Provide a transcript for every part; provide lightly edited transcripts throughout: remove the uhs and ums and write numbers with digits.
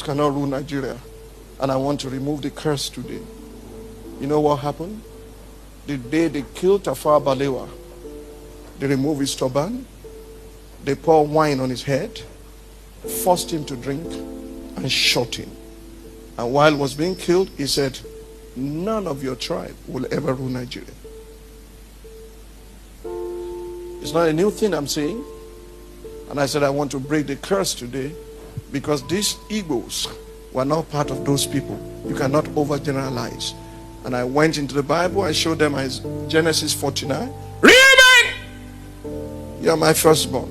cannot rule Nigeria, and I want to remove the curse today. You know what happened? The day they killed Tafawa Balewa, they removed his turban, they poured wine on his head, forced him to drink, and shot him. And while he was being killed, he said, none of your tribe will ever rule Nigeria. It's not a new thing I'm saying. And I said I want to break the curse today because these Igbos were not part of those people. You cannot overgeneralize. And I went into the Bible, I showed them Genesis 49. Reuben! You are my firstborn.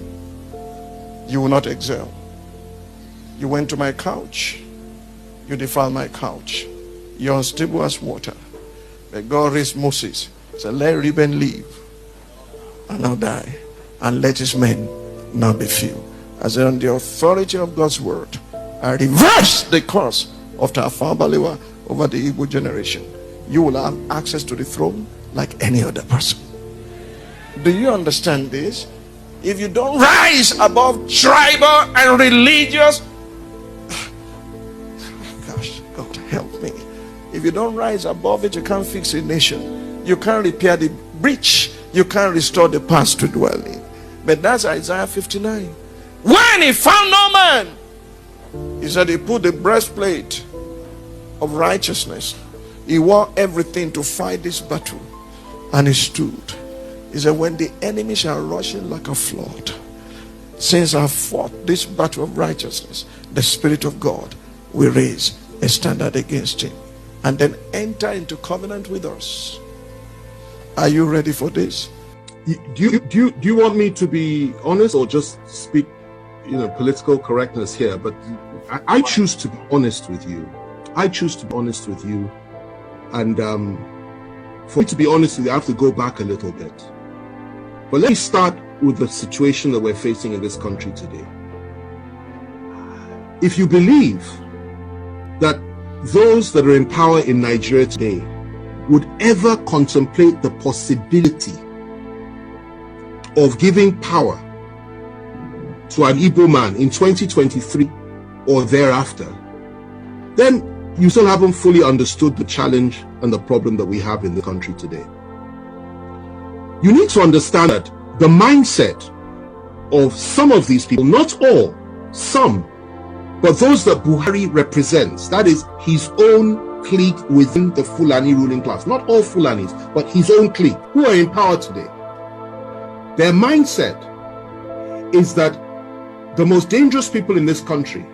You will not excel. You went to my couch. You defiled my couch. You're unstable as water. But God raised Moses. Said, let Reuben live and not die. And let his men not be few. I said, on the authority of God's word, I reverse the curse of Tafawa Balewa over the Igbo generation. You will have access to the throne like any other person. Do you understand this? If you don't rise above tribal and religious, gosh, God help me. If you don't rise above it, you can't fix a nation. You can't repair the breach. You can't restore the past to dwell in. But that's Isaiah 59. When he found no man, he said he put the breastplate of righteousness. He wore everything to fight this battle. And he stood. He said, when the enemy shall rush in like a flood, since I fought this battle of righteousness, the Spirit of God will raise a standard against him and then enter into covenant with us. Are you ready for this? Do you want me to be honest or just speak, political correctness here? But I choose to be honest with you. I choose to be honest with you. And for me to be honest with you, I have to go back a little bit. But let me start with the situation that we're facing in this country today. If you believe that those that are in power in Nigeria today would ever contemplate the possibility of giving power to an Igbo man in 2023 or thereafter, then you still haven't fully understood the challenge and the problem that we have in the country today. You need to understand that the mindset of some of these people, not all, some, but those that Buhari represents, that is his own clique within the Fulani ruling class, not all Fulanis, but his own clique, who are in power today. Their mindset is that the most dangerous people in this country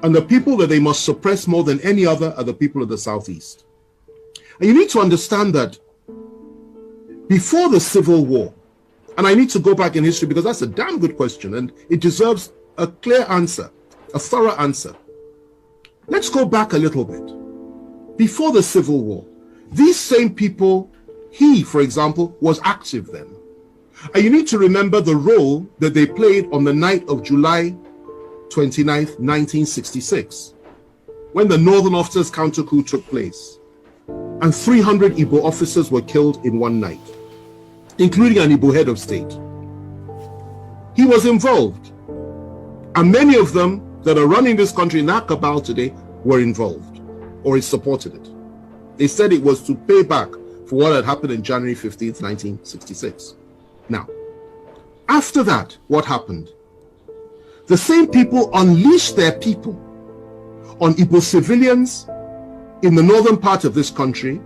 and the people that they must suppress more than any other are the people of the Southeast. And you need to understand that before the Civil War, and I need to go back in history because that's a damn good question and it deserves a clear answer, a thorough answer. Let's go back a little bit. Before the Civil War, these same people, he, for example, was active then. And you need to remember the role that they played on the night of July 29th, 1966, when the Northern Officers counter coup took place. And 300 Igbo officers were killed in one night, including an Igbo head of state. He was involved. And many of them that are running this country in that cabal today were involved, or he supported it. They said it was to pay back for what had happened in January 15th, 1966. Now, after that, what happened? The same people unleashed their people on Igbo civilians in the northern part of this country,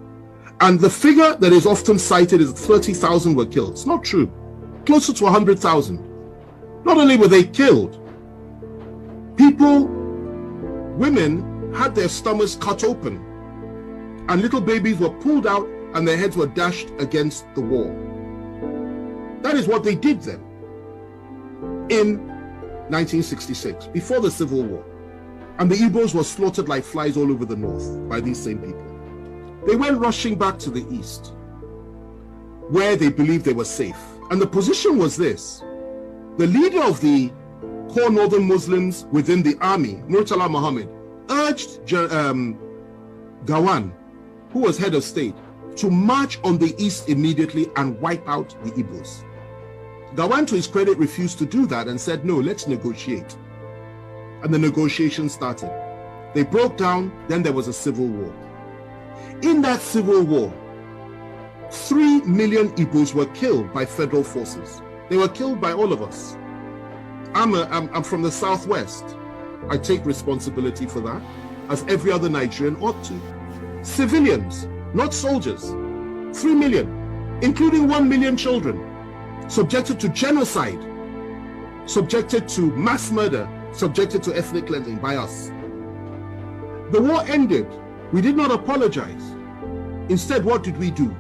and the figure that is often cited is 30,000 were killed. It's not true. Closer to 100,000. Not only were they killed, people, women had their stomachs cut open, and little babies were pulled out and their heads were dashed against the wall. That is what they did then in 1966, before the Civil War. And the Igbos were slaughtered like flies all over the north by these same people. They went rushing back to the east, where they believed they were safe. And the position was this: the leader of the core northern Muslims within the army, Murtala Muhammad, urged Gawan, who was head of state, to march on the east immediately and wipe out the Igbos. Gawan, to his credit, refused to do that and said, no, let's negotiate. and the negotiations started. They broke down, then there was a civil war. In that civil war, 3 million Igbos were killed by federal forces. They were killed by all of us. I'm from the Southwest. I take responsibility for that, as every other Nigerian ought to. Civilians, not soldiers. 3 million, including 1 million children, subjected to genocide, subjected to mass murder, subjected to ethnic cleansing by us. The war ended. We did not apologize. Instead, what did we do?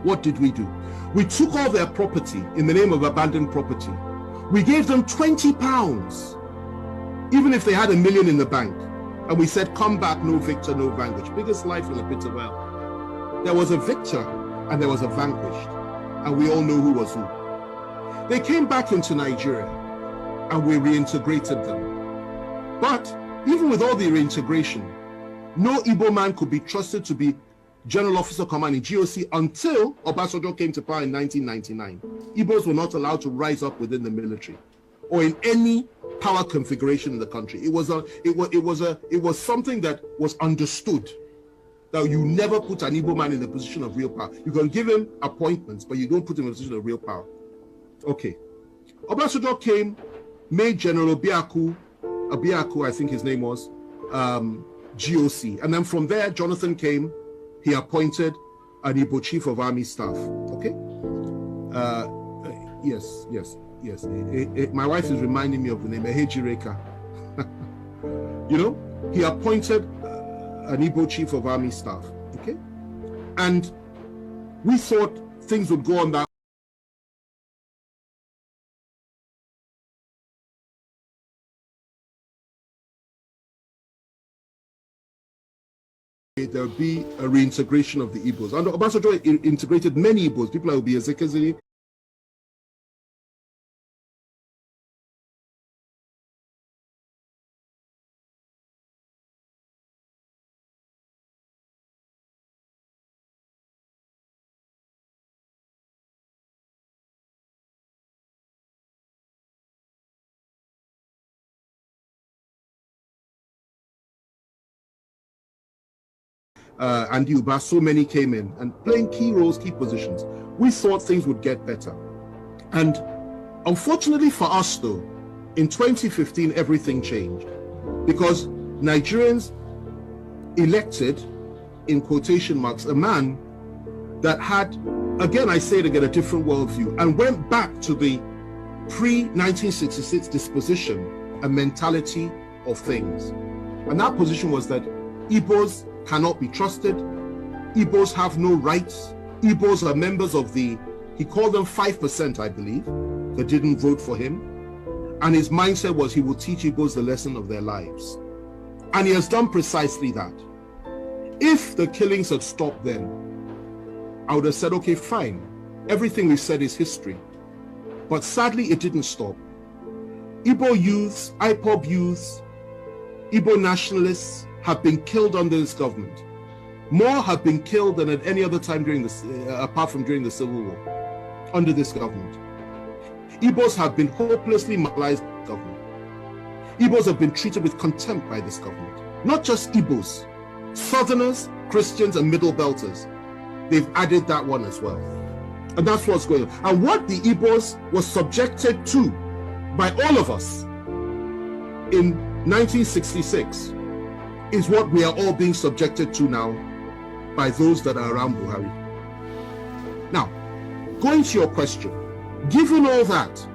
What did we do? We took all their property in the name of abandoned property. We gave them £20, even if they had $1 million in the bank. And we said, come back, no victor, no vanquished. Biggest life in the pit of hell. There was a victor and there was a vanquished. And we all know who was who. They came back into Nigeria and we reintegrated them. But even with all the reintegration, no Igbo man could be trusted to be General Officer Commanding GOC until Obasanjo came to power in 1999. Igbos were not allowed to rise up within the military or in any power configuration in the country. It was something that was understood, that you never put an Igbo man in a position of real power. You can give him appointments, but you don't put him in a position of real power. Okay. Obasanjo came, made General Abiaku, I think his name was, GOC. And then from there, Jonathan came. He appointed an Igbo chief of army staff. Okay. Yes. My wife is reminding me of the name Ehejireka. You know, he appointed an Igbo chief of army staff. Okay. And we thought things would go on that. There'll be a reintegration of the Igbos. And Obasanjo integrated many Igbos, people like Obi Ezekwesili. And Uba, so many came in and playing key roles, key positions. We thought things would get better. And unfortunately for us though, in 2015, everything changed because Nigerians elected, in quotation marks, a man that had, again, I say it again, a different worldview and went back to the pre-1966 disposition, a mentality of things. And that position was that Igbos cannot be trusted. Igbos have no rights. Igbos are members of the, he called them 5%, I believe, that didn't vote for him. And his mindset was he will teach Igbos the lesson of their lives. And he has done precisely that. If the killings had stopped then, I would have said, okay, fine. Everything we said is history. But sadly, it didn't stop. Igbo youths, IPOB youths, Igbo nationalists have been killed under this government. More have been killed than at any other time during this, apart from during the Civil War, under this government. Igbos have been hopelessly marginalized by the government. Igbos have been treated with contempt by this government. Not just Igbos, Southerners, Christians, and Middle Belters. They've added that one as well. And that's what's going on. And what the Igbos was subjected to by all of us in 1966 is what we are all being subjected to now by those that are around Buhari. Now, going to your question, given all that,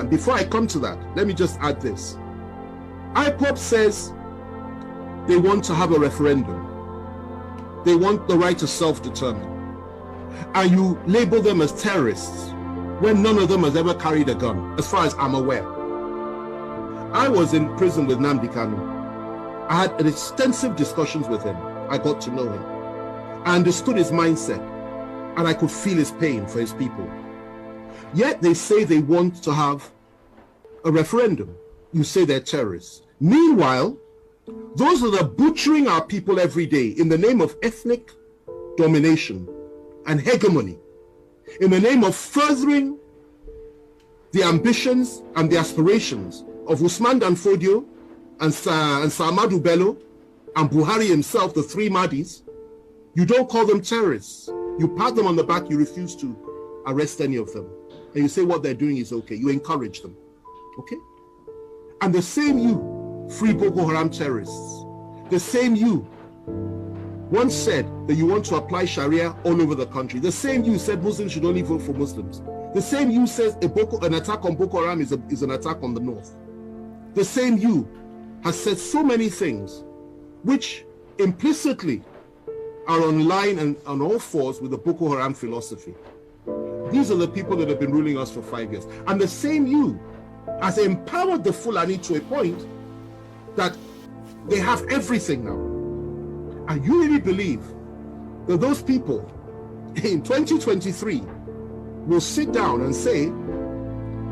before I come to that, let me just add this. IPOB says they want to have a referendum. They want the right to self-determine. And you label them as terrorists when none of them has ever carried a gun, as far as I'm aware. I was in prison with Nnamdi Kanu. I had extensive discussions with him. I got to know him. I understood his mindset, and I could feel his pain for his people. Yet they say they want to have a referendum. You say they're terrorists. Meanwhile, those that are butchering our people every day in the name of ethnic domination and hegemony, in the name of furthering the ambitions and the aspirations of Usman Danfodio and Samadu Bello and Buhari himself, the three Mahdis, you don't call them terrorists. You pat them on the back, you refuse to arrest any of them. And you say what they're doing is okay. You encourage them. Okay? And the same you free Boko Haram terrorists. The same you once said that you want to apply Sharia all over the country. The same you said Muslims should only vote for Muslims. The same you says an attack on Boko Haram is an attack on the North. The same you has said so many things which implicitly are on line and on all fours with the Boko Haram philosophy. These are the people that have been ruling us for 5 years. And the same you has empowered the Fulani to a point that they have everything now. And you really believe that those people in 2023 will sit down and say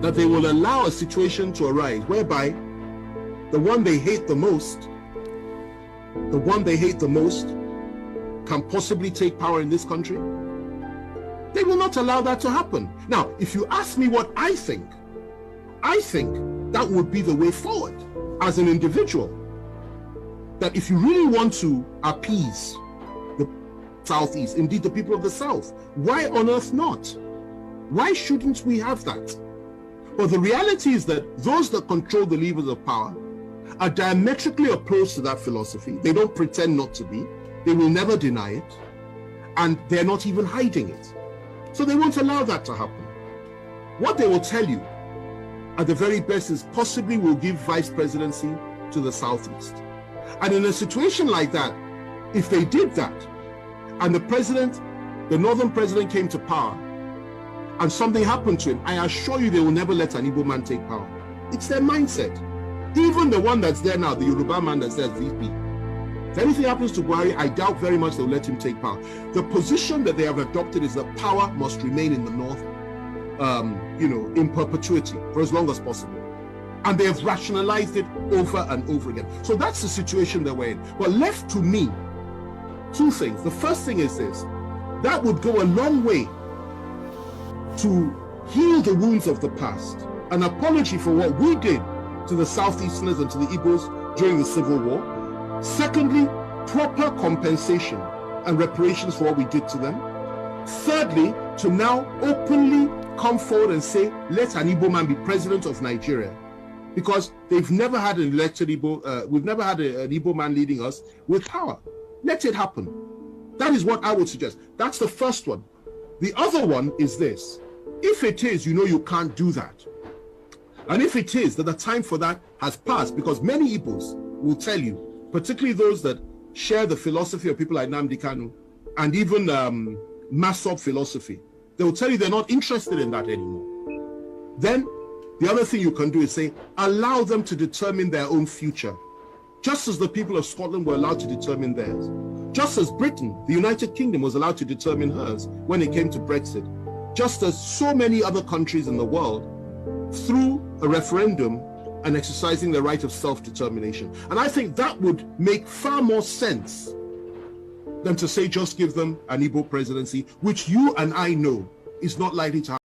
that they will allow a situation to arise whereby the one they hate the most can possibly take power in this country? They will not allow that to happen. Now, if you ask me what I think that would be the way forward as an individual. That if you really want to appease the Southeast, indeed the people of the South, why on earth not? Why shouldn't we have that? But the reality is that those that control the levers of power are diametrically opposed to that philosophy. They don't pretend not to be. They will never deny it. And they're not even hiding it. So they won't allow that to happen. What they will tell you at the very best is possibly we'll give vice presidency to the Southeast. And in a situation like that, if they did that, and the northern president came to power, and something happened to him, I assure you they will never let an Igbo man take power. It's their mindset. Even the one that's there now, the Yoruba man that's there as VP. If anything happens to Buhari, I doubt very much they'll let him take power. The position that they have adopted is that power must remain in the north, in perpetuity for as long as possible. And they have rationalized it over and over again. So that's the situation that we're in. But left to me, two things. The first thing is this: that would go a long way to heal the wounds of the past. An apology for what we did to the Southeasterners and to the Igbos during the Civil War. Secondly, proper compensation and reparations for what we did to them. Thirdly, to now openly come forward and say, let an Igbo man be president of Nigeria. Because they've never had an elected Igbo, we've never had an Igbo man leading us with power. Let it happen. That is what I would suggest. That's the first one. The other one is this: if it is, you can't do that. And if it is that the time for that has passed, because many Igbos will tell you, particularly those that share the philosophy of people like Nnamdi Kanu and even Massop philosophy, they will tell you they're not interested in that anymore. Then the other thing you can do is say, allow them to determine their own future. Just as the people of Scotland were allowed to determine theirs. Just as Britain, the United Kingdom, was allowed to determine hers when it came to Brexit. Just as so many other countries in the world, through a referendum and exercising the right of self-determination. And I think that would make far more sense than to say just give them an Igbo presidency, which you and I know is not likely to happen.